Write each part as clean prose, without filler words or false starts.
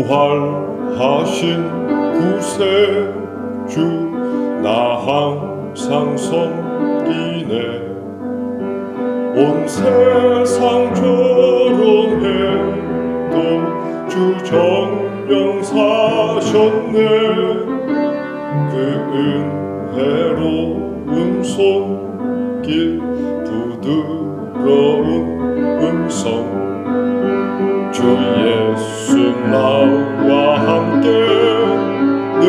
부활하신 구세주 나 항상 섬기네. 온 세상 조롱해도 주 정령 사셨네. 그 은혜로운 손길 부드러운 음성 주 예수 나와 함께 늘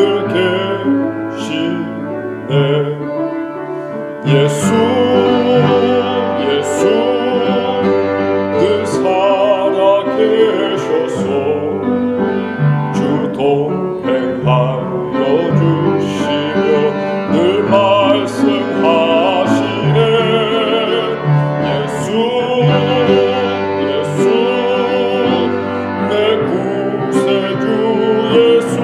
계시네. 예수 늘 살아계셔서 주 동행하여 주시며 늘 말씀하시네. 예수 내 구세주 예수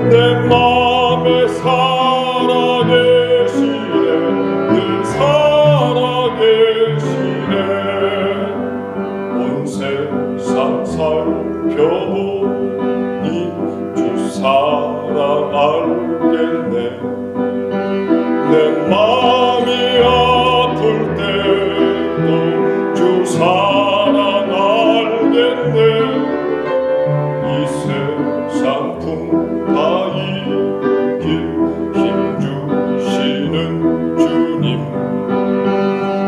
내 맘에 살아계시네. 늘 살아계시네. 온 세상 살펴보니 주 사랑 알겠네. 내 맘이 아플 때도 주 사랑 알겠네. 이 세상 풍파 이길 힘 주시는 주님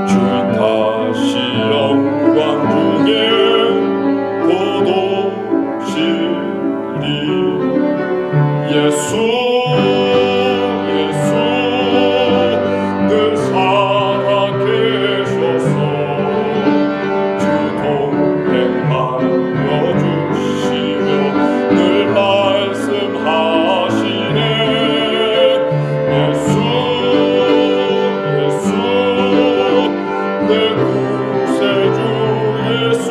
주의 다시 영광 중에 곧 오시리. 예수 늘 살아계셔서 주 동행하여 주시며 늘 말씀하시네. 예수 내 구세주 예수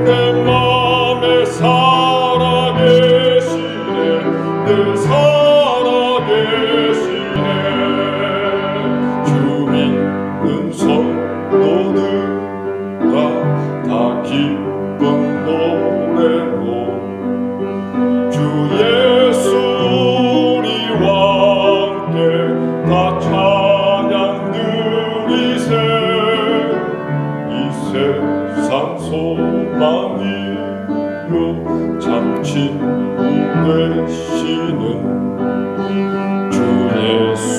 내 맘에 살아계시네. 늘 살아계시네. 주 믿는 성도들아 다 기쁜 노래로 주 예수 우리와 함께 다 찬양 드리세. 이 세상 소망이요 참 친구 되시는 주 예수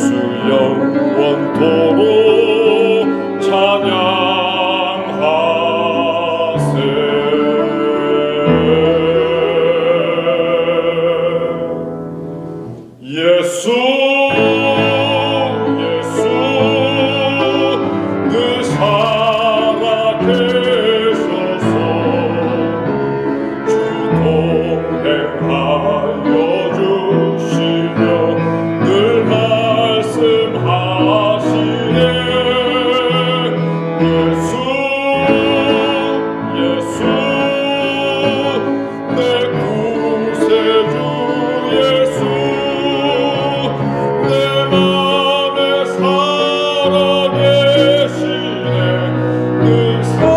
영원토록 찬양하세. 예수 늘 살아계셔서 주 동행하여 주시며 늘 말씀하시네. 예수 내 구세주 예수 내 맘에 살아계시네. 늘 살아계시네.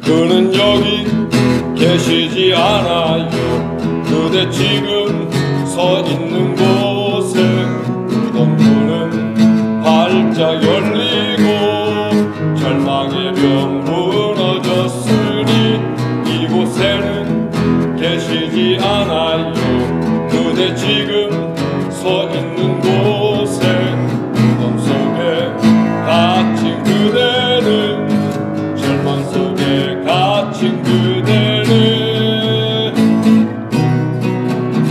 그는 여기 계시지 않아요. 그대 지금 서 있는 곳에 무덤 문은 활짝 열리고 절망의 병 무너졌으니 이곳에는 계시지 않아요. 그대 지금 서 있는 곳에 무덤 속에 갇힌 그대는 절망 속에 갇힌 그대는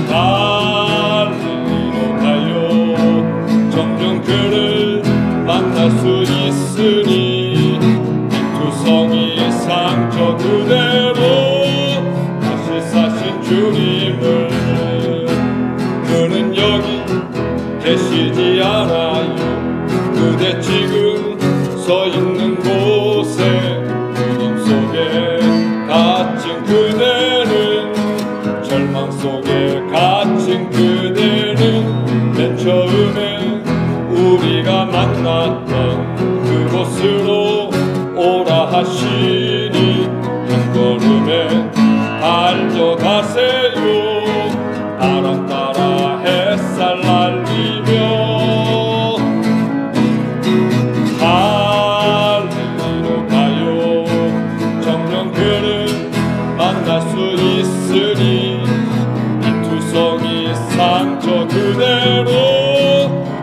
갈릴리로 가요. 점점 그를 만날 수 있으니 빈투성이 상처 그대로 다시 사신 주님을. 그는 여기 계시지 않아요. 그대 지금 서 있는 곳에 무덤 속에 갇힌 그대는 하시니 한 걸음에 달려가세요. 바람 따라 햇살 날리며 갈릴리로 가요. 정녕 그를 만날 수 있으니 이투성이 상처 그대로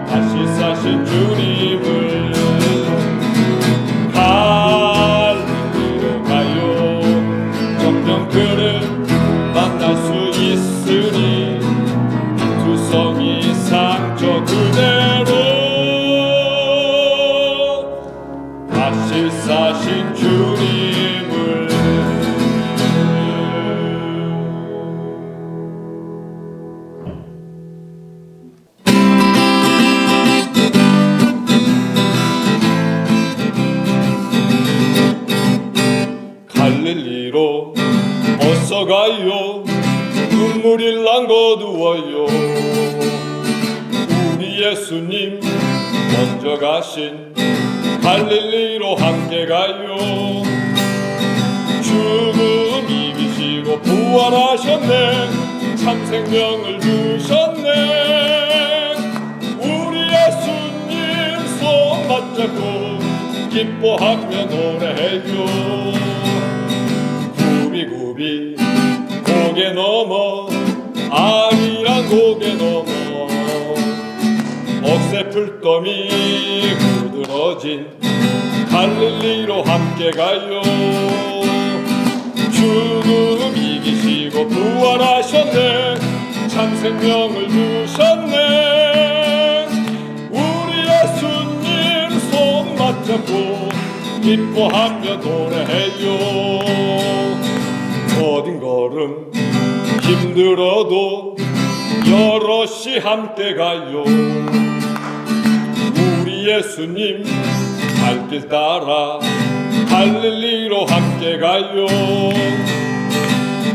다시 사신 주님을 갈릴리로 가요. 정녕 그를 만날 수 있으니 이투성이 상처 그대로 다시 사신 주님을 갈릴리로 어서 가요. 눈물이 난 거두어요. 우리 예수님 먼저 가신 갈릴리로 함께 가요. 죽음 이기시고 부활하셨네. 참 생명을 주셨네. 우리 예수님 손 맞잡고 기뻐하며 노래해요. 굽이굽이 고개 넘어 아리랑 고개 넘어 억새 풀더미 부드러진 갈릴리로 함께 가요. 죽음 이기시고 부활하셨네. 참 생명을 주셨네. 우리 예수님 손 맞잡고 기뻐하며 노래해요. 어딘 걸음 힘들어도 여럿이 함께 가요. 우리 예수님 발길 따라 갈릴리로 함께 가요.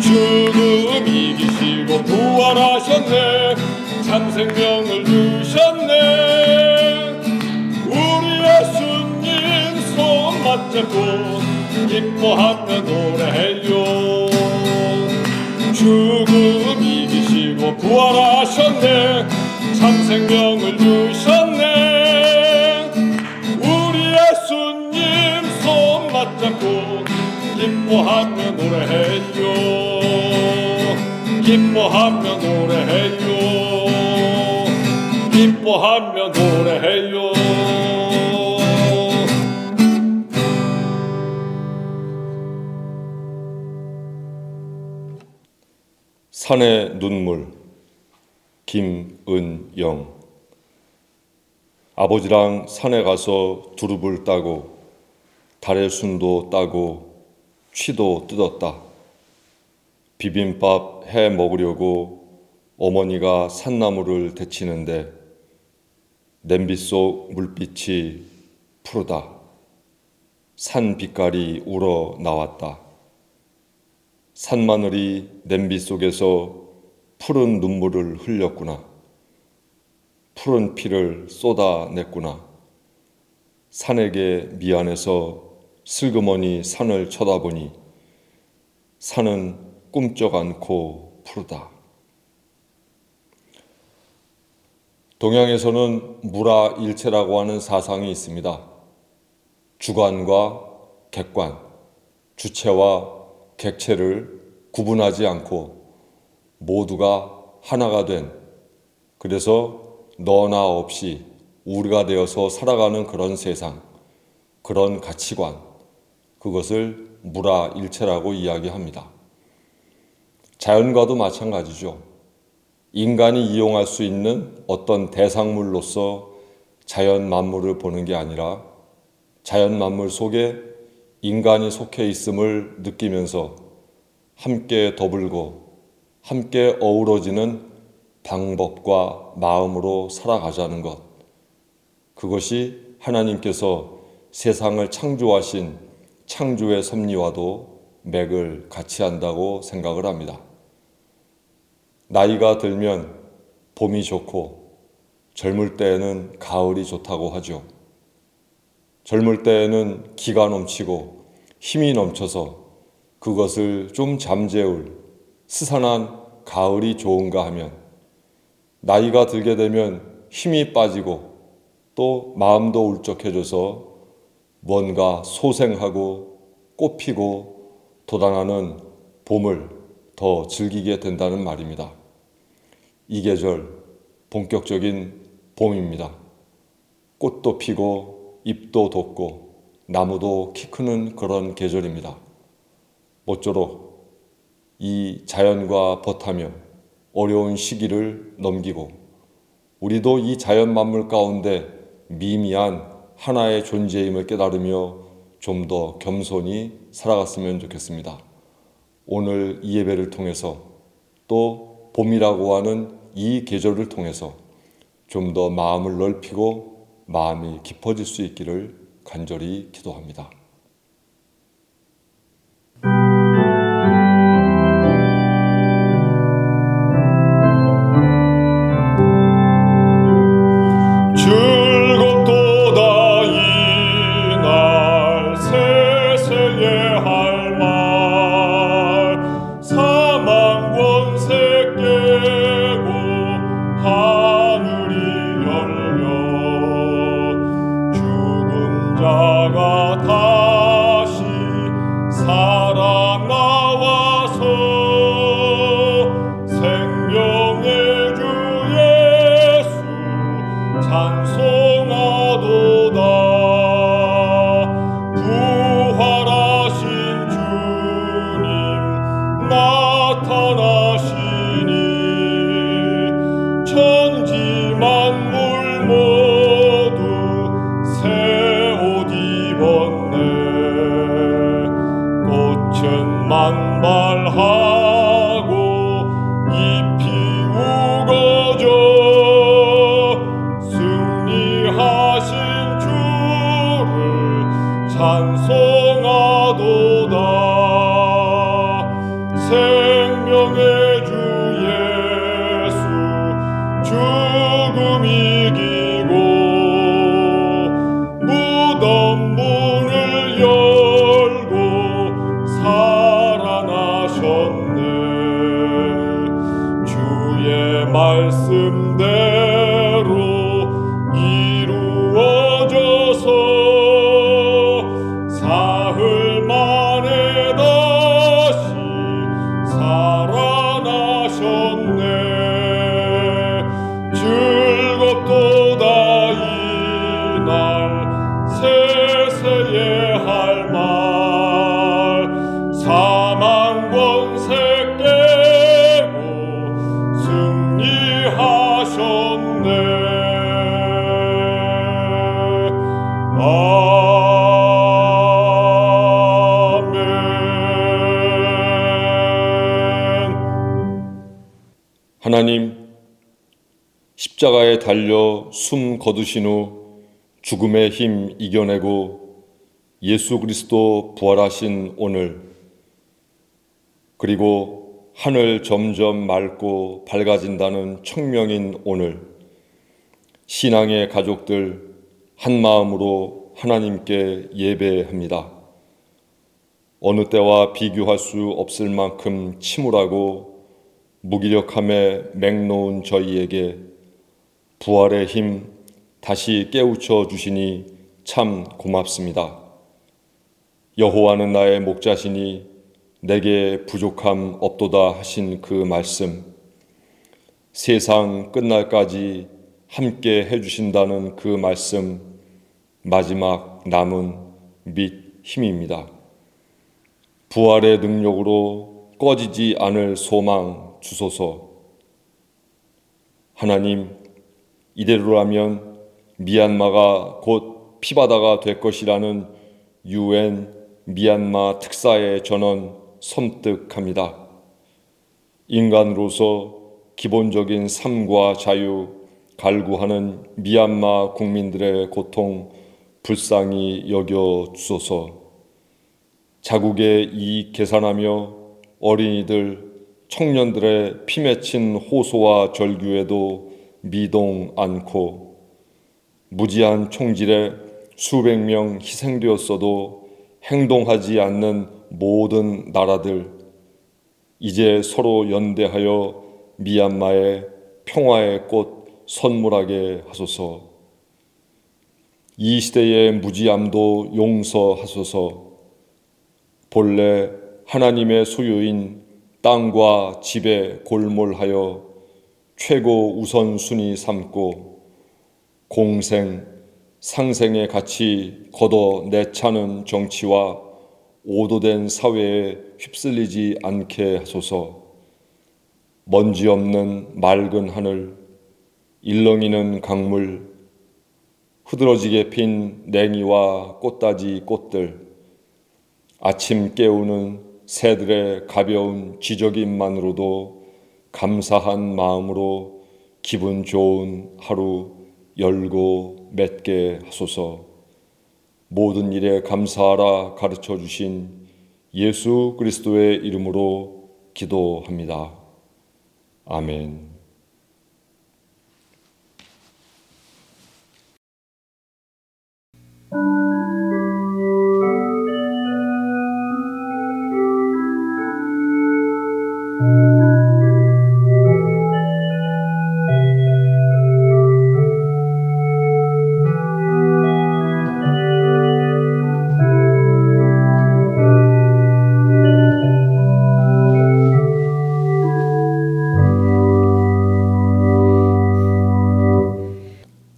죽음 이기시고 부활하셨네. 참 생명을 주셨네. 우리 예수님 손 맞잡고 기뻐하며 노래해요. 죽음 이기시고 부활하셨네. 참 생명을 주셨네. 우리 예수님 손 맞잡고 기뻐하며 노래해요. 기뻐하며 노래해요. 기뻐하며 노래해요. 산의 눈물, 김은영. 아버지랑 산에 가서 두릅을 따고 달의 순도 따고 취도 뜯었다. 비빔밥 해 먹으려고 어머니가 산나물을 데치는데 냄비 속 물빛이 푸르다. 산 빛깔이 우러 나왔다. 산마늘이 냄비 속에서 푸른 눈물을 흘렸구나. 푸른 피를 쏟아냈구나. 산에게 미안해서 슬그머니 산을 쳐다보니 산은 꿈쩍 않고 푸르다. 동양에서는 무라일체라고 하는 사상이 있습니다. 주관과 객관, 주체와 객체를 구분하지 않고 모두가 하나가 된, 그래서 너나 없이 우리가 되어서 살아가는 그런 세상, 그런 가치관, 그것을 무라일체라고 이야기합니다. 자연과도 마찬가지죠. 인간이 이용할 수 있는 어떤 대상물로서 자연 만물을 보는 게 아니라 자연 만물 속에 인간이 속해 있음을 느끼면서 함께 더불고 함께 어우러지는 방법과 마음으로 살아가자는 것, 그것이 하나님께서 세상을 창조하신 창조의 섭리와도 맥을 같이 한다고 생각을 합니다. 나이가 들면 봄이 좋고 젊을 때에는 가을이 좋다고 하죠. 젊을 때에는 기가 넘치고 힘이 넘쳐서 그것을 좀 잠재울 스산한 가을이 좋은가 하면, 나이가 들게 되면 힘이 빠지고 또 마음도 울적해져서 뭔가 소생하고 꽃피고 돋아나는 봄을 더 즐기게 된다는 말입니다. 이 계절 본격적인 봄입니다. 꽃도 피고 잎도 돋고 나무도 키 크는 그런 계절입니다. 모쪼록 이 자연과 벗하며 어려운 시기를 넘기고 우리도 이 자연 만물 가운데 미미한 하나의 존재임을 깨달으며 좀 더 겸손히 살아갔으면 좋겠습니다. 오늘 이 예배를 통해서 또 봄이라고 하는 이 계절을 통해서 좀 더 마음을 넓히고 마음이 깊어질 수 있기를 간절히 기도합니다. 즐겁도다 이날 세세의 할 말 사망 권세 깨고 하늘이 열려 죽은 자가 다시 살아나와서 생명의 주 예수 찬송하도다. 부활하신 주님 나타나시니 천지 만물 모두 새 옷 입었네. 꽃은 만발하고 잎이 우거져 승리하신 주를 찬송하도다. 생명의 주 예수 죽음 이기고 무덤 문을 열고 살아나셨네. 주의 말씀대로 이루어져서 사흘 만에 다시 살아나셨네. 즐겁도다 이날 세세의 할 말 사망 권세 깨고 승리하셨네. 하나님, 십자가에 달려 숨 거두신 후 죽음의 힘 이겨내고 예수 그리스도 부활하신 오늘, 그리고 하늘 점점 맑고 밝아진다는 청명인 오늘, 신앙의 가족들 한 마음으로 하나님께 예배합니다. 어느 때와 비교할 수 없을 만큼 침울하고 무기력함에 맹놓은 저희에게 부활의 힘 다시 깨우쳐 주시니 참 고맙습니다. 여호와는 나의 목자시니 내게 부족함 없도다 하신 그 말씀, 세상 끝날까지 함께 해주신다는 그 말씀, 마지막 남은 및 힘입니다. 부활의 능력으로 꺼지지 않을 소망 주소서. 하나님, 이대로라면 미얀마가 곧 피바다가 될 것이라는 UN 미얀마 특사의 전언 섬뜩합니다. 인간으로서 기본적인 삶과 자유 갈구하는 미얀마 국민들의 고통 불쌍히 여겨 주소서. 자국의 이익 계산하며 어린이들, 청년들의 피 맺힌 호소와 절규에도 미동 않고 무지한 총질에 수백 명 희생되었어도 행동하지 않는 모든 나라들, 이제 서로 연대하여 미얀마에 평화의 꽃 선물하게 하소서. 이 시대의 무지함도 용서하소서. 본래 하나님의 소유인 땅과 집에 골몰하여 최고 우선순위 삼고 공생, 상생의 가치 걷어내차는 정치와 오도된 사회에 휩쓸리지 않게 하소서. 먼지 없는 맑은 하늘, 일렁이는 강물, 흐드러지게 핀 냉이와 꽃다지 꽃들, 아침 깨우는 새들의 가벼운 지저귀만으로도 감사한 마음으로 기분 좋은 하루 열고 맺게 하소서. 모든 일에 감사하라 가르쳐 주신 예수 그리스도의 이름으로 기도합니다. 아멘.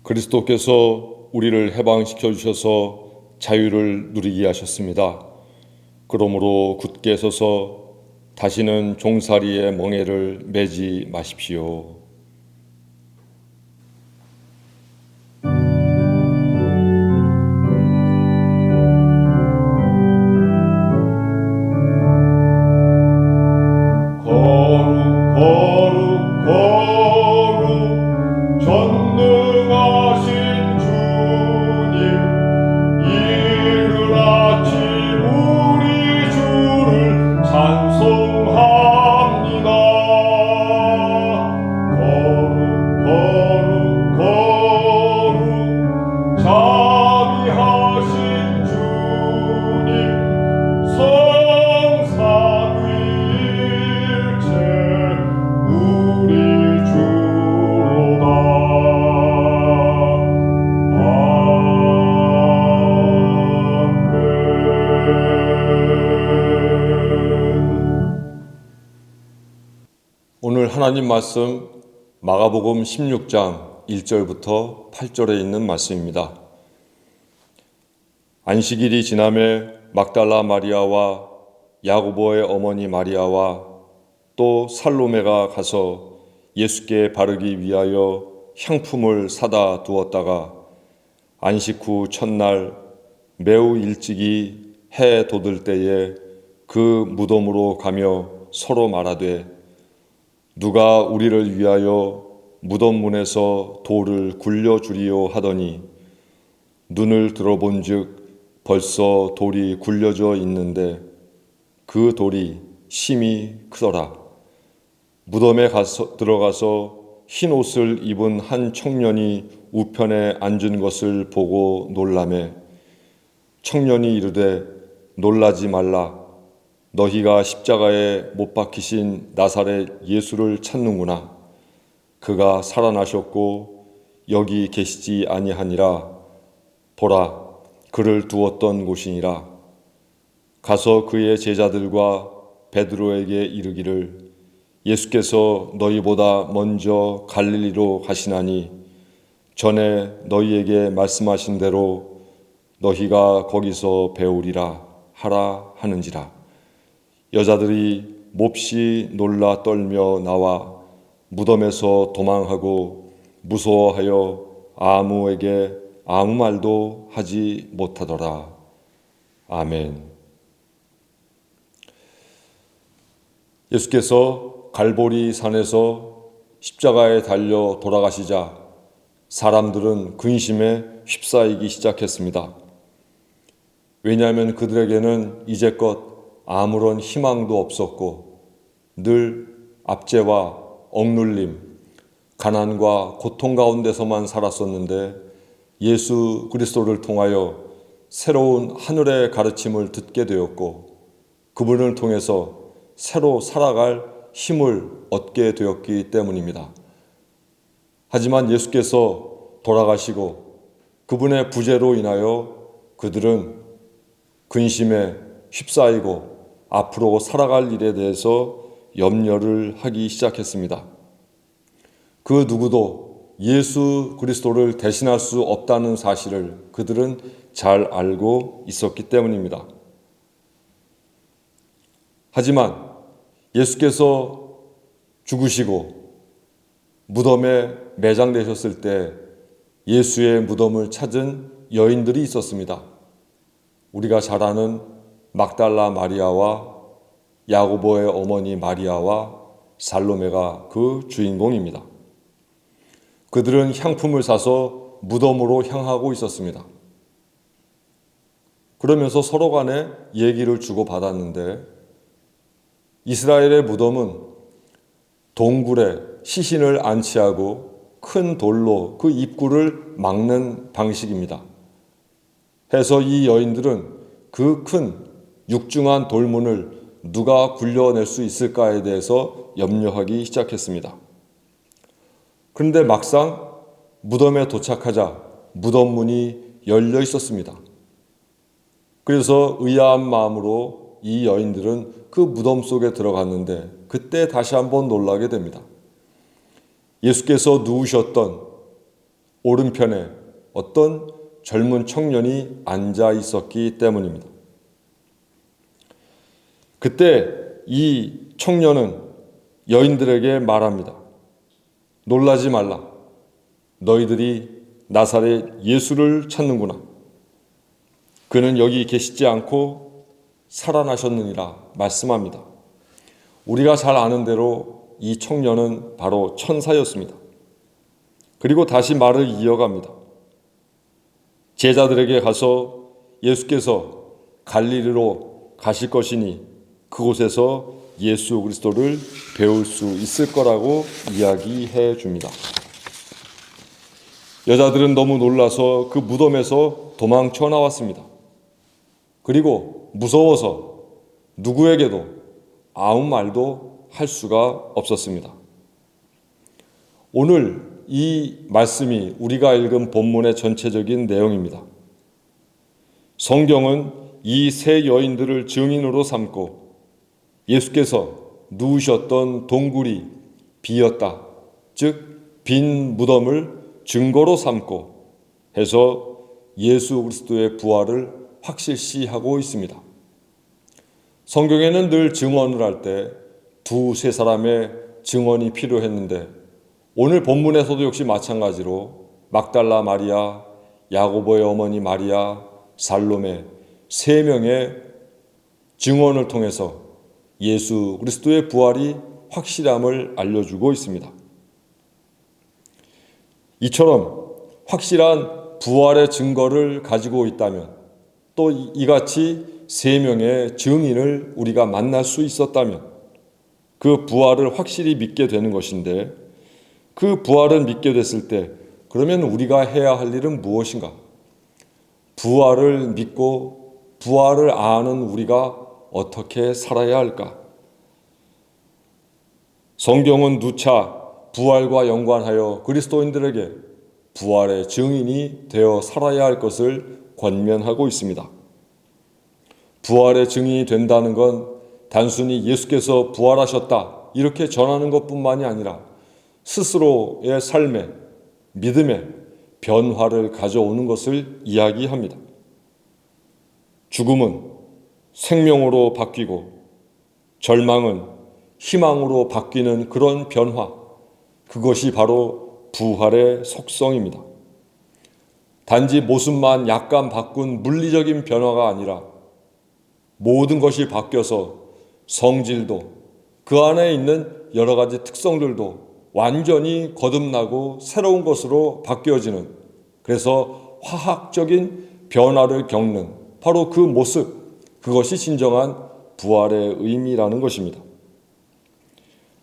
그리스도께서 우리를 해방시켜 주셔서 자유를 누리게 하셨습니다. 그러므로 굳게 서서 다시는 종살이의 멍에를 매지 마십시오. 오늘 하나님 말씀 마가복음 16장 1절부터 8절에 있는 말씀입니다. 안식일이 지남에 막달라 마리아와 야고보의 어머니 마리아와 또 살로메가 가서 예수께 바르기 위하여 향품을 사다 두었다가 안식 후 첫날 매우 일찍이 해 돋을 때에 그 무덤으로 가며 서로 말하되 누가 우리를 위하여 무덤 문에서 돌을 굴려주리요 하더니 눈을 들어본즉 벌써 돌이 굴려져 있는데 그 돌이 심히 크더라. 무덤에 들어가서 흰 옷을 입은 한 청년이 우편에 앉은 것을 보고 놀라매 청년이 이르되 놀라지 말라. 너희가 십자가에 못 박히신 나사렛 예수를 찾는구나. 그가 살아나셨고 여기 계시지 아니하니라. 보라, 그를 두었던 곳이니라. 가서 그의 제자들과 베드로에게 이르기를 예수께서 너희보다 먼저 갈릴리로 가시나니 전에 너희에게 말씀하신 대로 너희가 거기서 배우리라 하라 하는지라. 여자들이 몹시 놀라 떨며 나와 무덤에서 도망하고 무서워하여 아무에게 아무 말도 하지 못하더라. 아멘. 예수께서 갈보리 산에서 십자가에 달려 돌아가시자 사람들은 근심에 휩싸이기 시작했습니다. 왜냐하면 그들에게는 이제껏 아무런 희망도 없었고 늘 압제와 억눌림, 가난과 고통 가운데서만 살았었는데 예수 그리스도를 통하여 새로운 하늘의 가르침을 듣게 되었고 그분을 통해서 새로 살아갈 힘을 얻게 되었기 때문입니다. 하지만 예수께서 돌아가시고 그분의 부재로 인하여 그들은 근심에 휩싸이고 앞으로 살아갈 일에 대해서 염려를 하기 시작했습니다. 그 누구도 예수 그리스도를 대신할 수 없다는 사실을 그들은 잘 알고 있었기 때문입니다. 하지만 예수께서 죽으시고 무덤에 매장되셨을 때 예수의 무덤을 찾은 여인들이 있었습니다. 우리가 잘 아는 막달라 마리아와 야고보의 어머니 마리아와 살로메가 그 주인공입니다. 그들은 향품을 사서 무덤으로 향하고 있었습니다. 그러면서 서로 간에 얘기를 주고받았는데 이스라엘의 무덤은 동굴에 시신을 안치하고 큰 돌로 그 입구를 막는 방식입니다. 해서 이 여인들은 그 큰 육중한 돌문을 누가 굴려낼 수 있을까에 대해서 염려하기 시작했습니다. 그런데 막상 무덤에 도착하자 무덤 문이 열려 있었습니다. 그래서 의아한 마음으로 이 여인들은 그 무덤 속에 들어갔는데 그때 다시 한번 놀라게 됩니다. 예수께서 누우셨던 오른편에 어떤 젊은 청년이 앉아 있었기 때문입니다. 그때 이 청년은 여인들에게 말합니다. 놀라지 말라. 너희들이 나사렛 예수를 찾는구나. 그는 여기 계시지 않고 살아나셨느니라 말씀합니다. 우리가 잘 아는 대로 이 청년은 바로 천사였습니다. 그리고 다시 말을 이어갑니다. 제자들에게 가서 예수께서 갈릴리로 가실 것이니 그곳에서 예수 그리스도를 배울 수 있을 거라고 이야기해 줍니다. 여자들은 너무 놀라서 그 무덤에서 도망쳐 나왔습니다. 그리고 무서워서 누구에게도 아무 말도 할 수가 없었습니다. 오늘 이 말씀이 우리가 읽은 본문의 전체적인 내용입니다. 성경은 이 세 여인들을 증인으로 삼고 예수께서 누우셨던 동굴이 비었다, 즉 빈 무덤을 증거로 삼고 해서 예수 그리스도의 부활을 확실시하고 있습니다. 성경에는 늘 증언을 할 때 두세 사람의 증언이 필요했는데 오늘 본문에서도 역시 마찬가지로 막달라 마리아, 야고보의 어머니 마리아, 살로메 세 명의 증언을 통해서 예수 그리스도의 부활이 확실함을 알려주고 있습니다. 이처럼 확실한 부활의 증거를 가지고 있다면 또 이같이 세 명의 증인을 우리가 만날 수 있었다면 그 부활을 확실히 믿게 되는 것인데 그 부활을 믿게 됐을 때 그러면 우리가 해야 할 일은 무엇인가? 부활을 믿고 부활을 아는 우리가 어떻게 살아야 할까? 성경은 누차 부활과 연관하여 그리스도인들에게 부활의 증인이 되어 살아야 할 것을 권면하고 있습니다. 부활의 증인이 된다는 건 단순히 예수께서 부활하셨다 이렇게 전하는 것뿐만이 아니라 스스로의 삶에 믿음에 변화를 가져오는 것을 이야기합니다. 죽음은 생명으로 바뀌고 절망은 희망으로 바뀌는 그런 변화, 그것이 바로 부활의 속성입니다. 단지 모습만 약간 바꾼 물리적인 변화가 아니라 모든 것이 바뀌어서 성질도 그 안에 있는 여러 가지 특성들도 완전히 거듭나고 새로운 것으로 바뀌어지는, 그래서 화학적인 변화를 겪는 바로 그 모습, 그것이 진정한 부활의 의미라는 것입니다.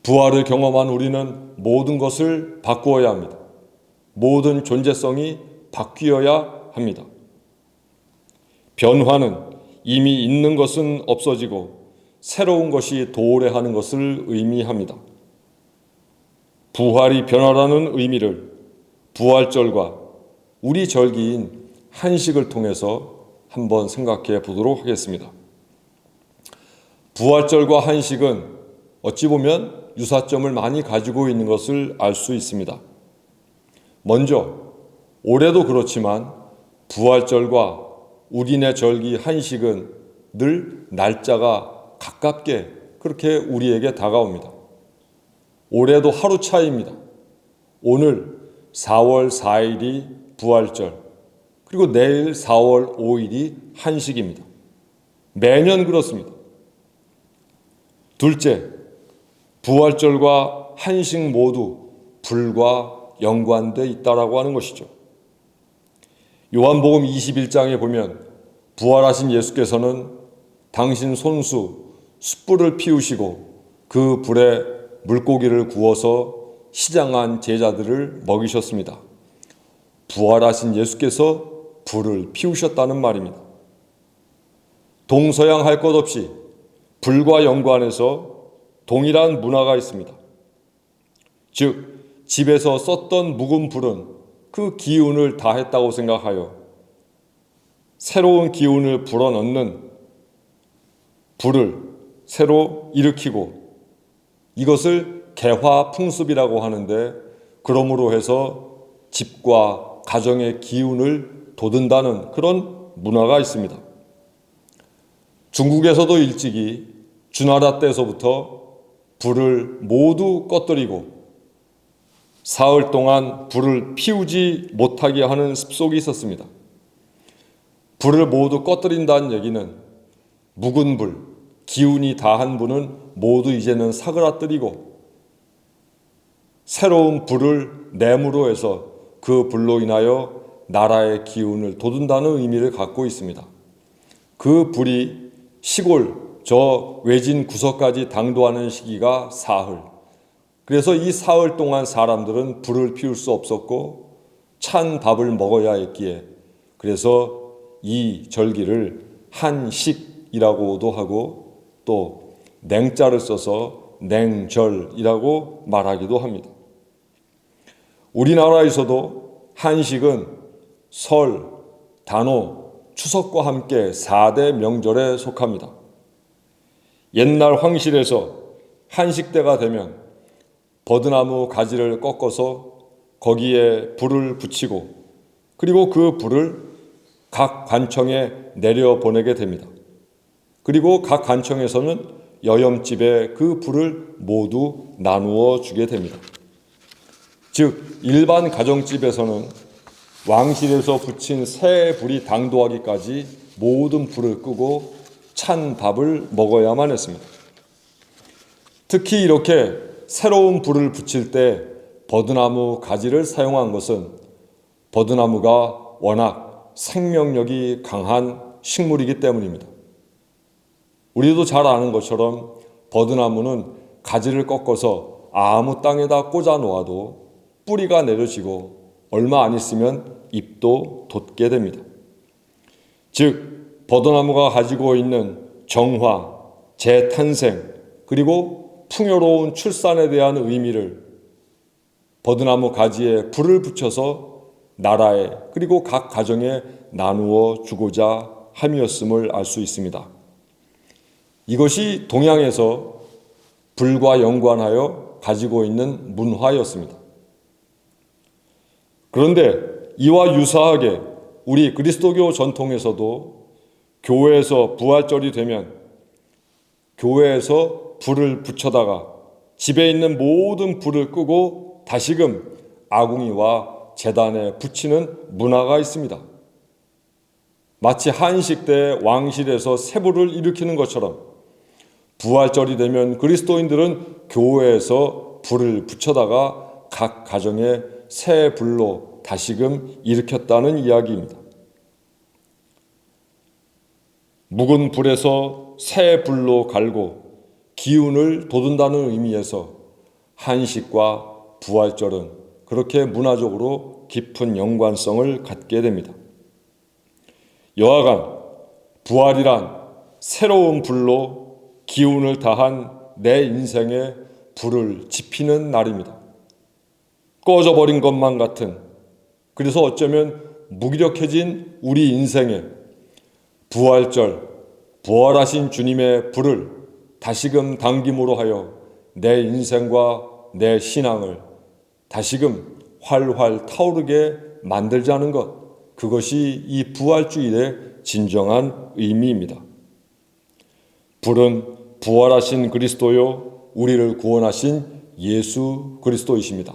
부활을 경험한 우리는 모든 것을 바꾸어야 합니다. 모든 존재성이 바뀌어야 합니다. 변화는 이미 있는 것은 없어지고 새로운 것이 도래하는 것을 의미합니다. 부활이 변화라는 의미를 부활절과 우리 절기인 한식을 통해서 한번 생각해 보도록 하겠습니다. 부활절과 한식은 어찌 보면 유사점을 많이 가지고 있는 것을 알 수 있습니다. 먼저 올해도 그렇지만 부활절과 우리네 절기 한식은 늘 날짜가 가깝게 그렇게 우리에게 다가옵니다. 올해도 하루 차이입니다. 오늘 4월 4일이 부활절, 그리고 내일 4월 5일이 한식입니다. 매년 그렇습니다. 둘째, 부활절과 한식 모두 불과 연관되어 있다라고 하는 것이죠. 요한복음 21장에 보면 부활하신 예수께서는 당신 손수 숯불을 피우시고 그 불에 물고기를 구워서 시장한 제자들을 먹이셨습니다. 부활하신 예수께서 불을 피우셨다는 말입니다. 동서양 것 없이 불과 연관해서 동일한 문화가 있습니다. 즉, 집에서 썼던 묵은 불은 그 기운을 다했다고 생각하여 새로운 기운을 불어넣는 불을 새로 일으키고 이것을 개화풍습이라고 하는데, 그러므로 해서 집과 가정의 기운을 돋운다는 그런 문화가 있습니다. 중국에서도 일찍이 주나라 때서부터 불을 모두 꺼뜨리고 사흘 동안 불을 피우지 못하게 하는 습속이 있었습니다. 불을 모두 꺼뜨린다는 얘기는 묵은 불, 기운이 다한 불은 모두 이제는 사그라뜨리고 새로운 불을 내므로 해서 그 불로 인하여 나라의 기운을 돋운다는 의미를 갖고 있습니다. 그 불이 시골 저 외진 구석까지 당도하는 시기가 사흘. 그래서 이 사흘 동안 사람들은 불을 피울 수 없었고 찬 밥을 먹어야 했기에, 그래서 이 절기를 한식이라고도 하고 또 냉자를 써서 냉절이라고 말하기도 합니다. 우리나라에서도 한식은 설, 단오, 추석과 함께 4대 명절에 속합니다. 옛날 황실에서 한식 때가 되면 버드나무 가지를 꺾어서 거기에 불을 붙이고 그리고 그 불을 각 관청에 내려보내게 됩니다. 그리고 각 관청에서는 여염집에 그 불을 모두 나누어 주게 됩니다. 즉 일반 가정집에서는 왕실에서 붙인 새 불이 당도하기까지 모든 불을 끄고 찬 밥을 먹어야만 했습니다. 특히 이렇게 새로운 불을 붙일 때 버드나무 가지를 사용한 것은 버드나무가 워낙 생명력이 강한 식물이기 때문입니다. 우리도 잘 아는 것처럼 버드나무는 가지를 꺾어서 아무 땅에다 꽂아 놓아도 뿌리가 내려지고 얼마 안 있으면 잎도 돋게 됩니다. 즉 버드나무가 가지고 있는 정화, 재탄생, 그리고 풍요로운 출산에 대한 의미를 버드나무 가지에 불을 붙여서 나라에 그리고 각 가정에 나누어 주고자 함이었음을 알 수 있습니다. 이것이 동양에서 불과 연관하여 가지고 있는 문화였습니다. 그런데 이와 유사하게 우리 그리스도교 전통에서도 교회에서 부활절이 되면 교회에서 불을 붙여다가 집에 있는 모든 불을 끄고 다시금 아궁이와 제단에 붙이는 문화가 있습니다. 마치 한식 때 왕실에서 새불을 일으키는 것처럼 부활절이 되면 그리스도인들은 교회에서 불을 붙여다가 각 가정에 새 불로 다시금 일으켰다는 이야기입니다. 묵은 불에서 새 불로 갈고 기운을 돋운다는 의미에서 한식과 부활절은 그렇게 문화적으로 깊은 연관성을 갖게 됩니다. 여하간 부활이란 새로운 불로 기운을 다한 내 인생에 불을 지피는 날입니다. 꺼져버린 것만 같은, 그래서 어쩌면 무기력해진 우리 인생에 부활절, 부활하신 주님의 불을 다시금 당김으로 하여 내 인생과 내 신앙을 다시금 활활 타오르게 만들자는 것, 그것이 이 부활주일의 진정한 의미입니다. 불은 부활하신 그리스도요, 우리를 구원하신 예수 그리스도이십니다.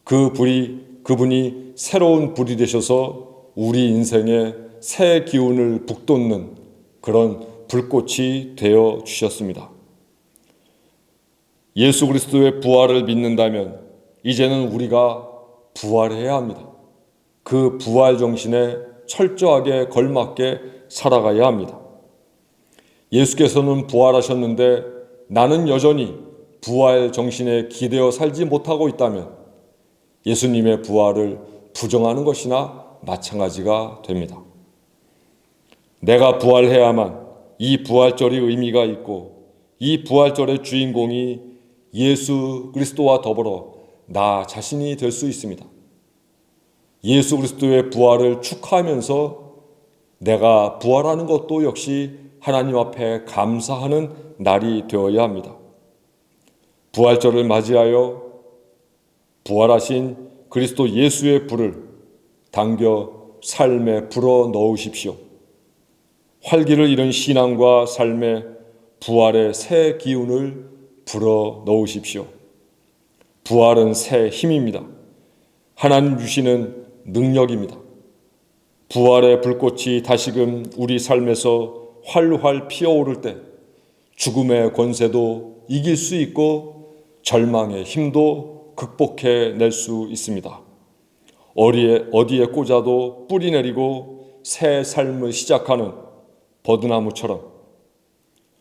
그분이 새로운 불이 되셔서 우리 인생에 새 기운을 북돋는 그런 불꽃이 되어 주셨습니다. 예수 그리스도의 부활을 믿는다면 이제는 우리가 부활해야 합니다. 그 부활 정신에 철저하게 걸맞게 살아가야 합니다. 예수께서는 부활하셨는데 나는 여전히 부활 정신에 기대어 살지 못하고 있다면 예수님의 부활을 부정하는 것이나 마찬가지가 됩니다. 내가 부활해야만 이 부활절이 의미가 있고 이 부활절의 주인공이 예수 그리스도와 더불어 나 자신이 될 수 있습니다. 예수 그리스도의 부활을 축하하면서 내가 부활하는 것도 역시 하나님 앞에 감사하는 날이 되어야 합니다. 부활절을 맞이하여 부활하신 그리스도 예수의 불을 당겨 삶에 불어 넣으십시오. 활기를 잃은 신앙과 삶에 부활의 새 기운을 불어 넣으십시오. 부활은 새 힘입니다. 하나님 주시는 능력입니다. 부활의 불꽃이 다시금 우리 삶에서 활활 피어오를 때 죽음의 권세도 이길 수 있고 절망의 힘도 극복해 낼 수 있습니다. 어디에 꽂아도 뿌리 내리고 새 삶을 시작하는 버드나무처럼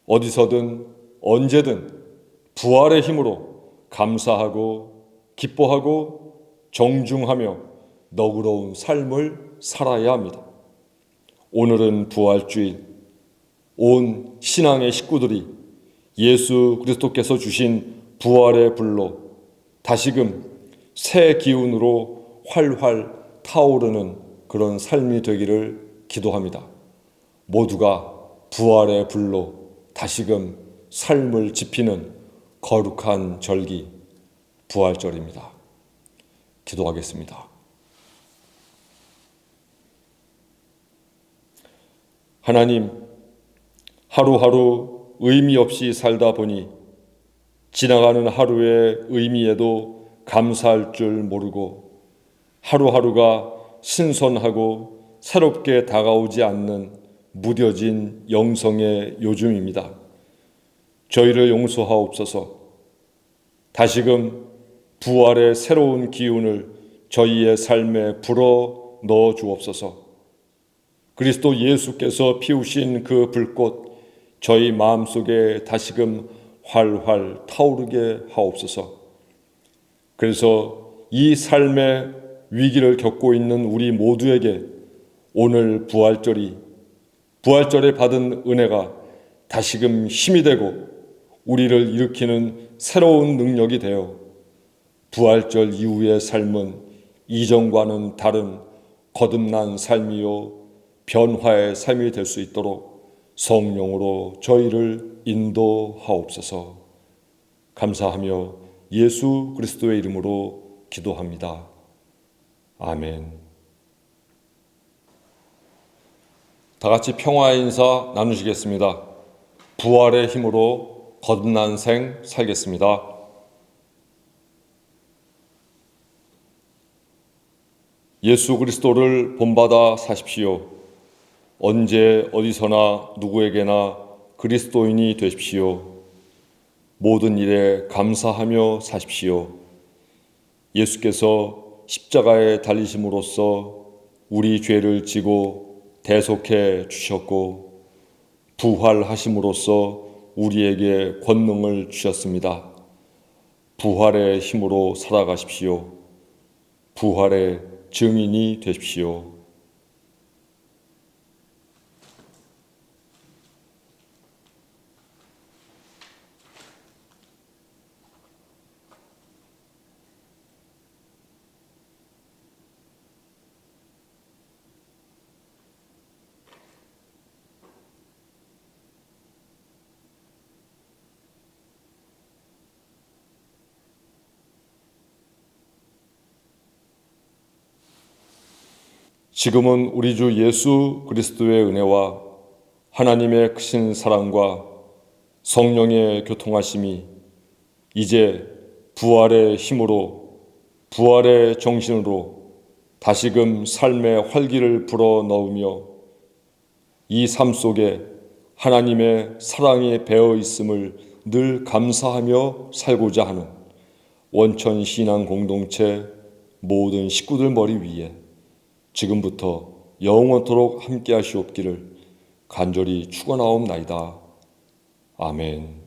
어디서든 언제든 부활의 힘으로 감사하고 기뻐하고 정중하며 너그러운 삶을 살아야 합니다. 오늘은 부활주일, 온 신앙의 식구들이 예수 그리스도께서 주신 부활의 불로 다시금 새 기운으로 활활 타오르는 그런 삶이 되기를 기도합니다. 모두가 부활의 불로 다시금 삶을 지피는 거룩한 절기, 부활절입니다. 기도하겠습니다. 하나님, 하루하루 의미 없이 살다 보니 지나가는 하루의 의미에도 감사할 줄 모르고 하루하루가 신선하고 새롭게 다가오지 않는 무뎌진 영성의 요즘입니다. 저희를 용서하옵소서. 다시금 부활의 새로운 기운을 저희의 삶에 불어 넣어 주옵소서. 그리스도 예수께서 피우신 그 불꽃 저희 마음속에 다시금 활활 타오르게 하옵소서. 그래서 이 삶의 위기를 겪고 있는 우리 모두에게 오늘 부활절에 받은 은혜가 다시금 힘이 되고 우리를 일으키는 새로운 능력이 되어 부활절 이후의 삶은 이전과는 다른 거듭난 삶이요 변화의 삶이 될 수 있도록 성령으로 저희를 인도하옵소서. 감사하며 예수 그리스도의 이름으로 기도합니다. 아멘. 다 같이 평화의 인사 나누시겠습니다. 부활의 힘으로 거듭난 생 살겠습니다. 예수 그리스도를 본받아 사십시오. 언제 어디서나 누구에게나 그리스도인이 되십시오. 모든 일에 감사하며 사십시오. 예수께서 십자가에 달리심으로써 우리 죄를 지고 대속해 주셨고 부활하심으로써 우리에게 권능을 주셨습니다. 부활의 힘으로 살아가십시오. 부활의 증인이 되십시오. 지금은 우리 주 예수 그리스도의 은혜와 하나님의 크신 사랑과 성령의 교통하심이 이제 부활의 힘으로, 부활의 정신으로 다시금 삶의 활기를 불어넣으며 이 삶 속에 하나님의 사랑이 배어 있음을 늘 감사하며 살고자 하는 원천 신앙 공동체 모든 식구들 머리 위에 지금부터 영원토록 함께 하시옵기를 간절히 축원하옵나이다. 아멘.